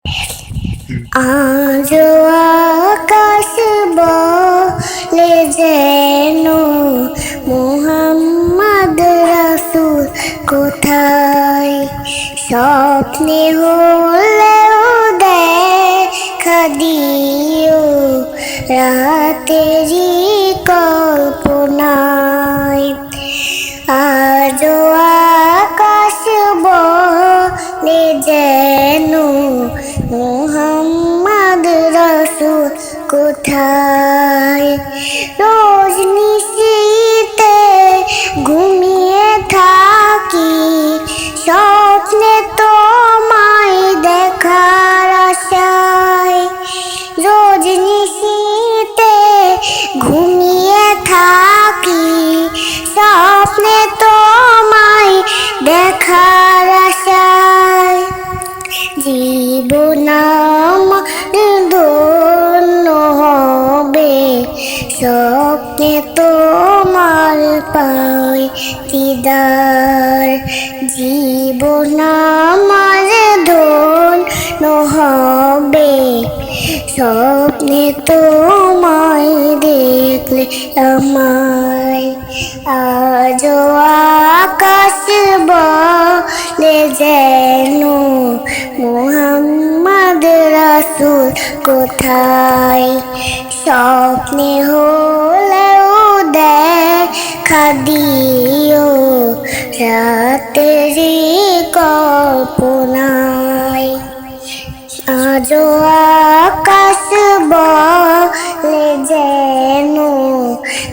আজ আকাশ বলে যেন মুহাম্মদ রাসূল কোথায়, স্বপ্নে হলেও দেখা দিও রাতেরই কল্পনায়। আজ আকাশ বলে যেন মুহাম্মদ রাসূল কোথায়, রোজ নিশীতে ঘুমিয়ে থাকি স্বপ্নে তোমায় দেখার আশায়। রোজ নিশীতে ঘুমিয়ে থাকি স্বপ্নে তোমায় দেখার আশায়। জীবন আমার ধন্য হবে স্বপ্নে তোমার পাই দিদার। জীবন আমার ধন্য হবে স্বপ্নে তোমায় দেখলে আমায়। আজ আকাশ বলে যেন মুহাম্মদ রাসূল কোথায়, স্বপ্নে হলেও দেখা দিও রাতেরই কল্পনায়। আজ আকাশ বলে যেন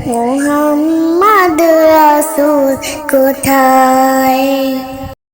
মুহাম্মদ রাসূল কোথায়।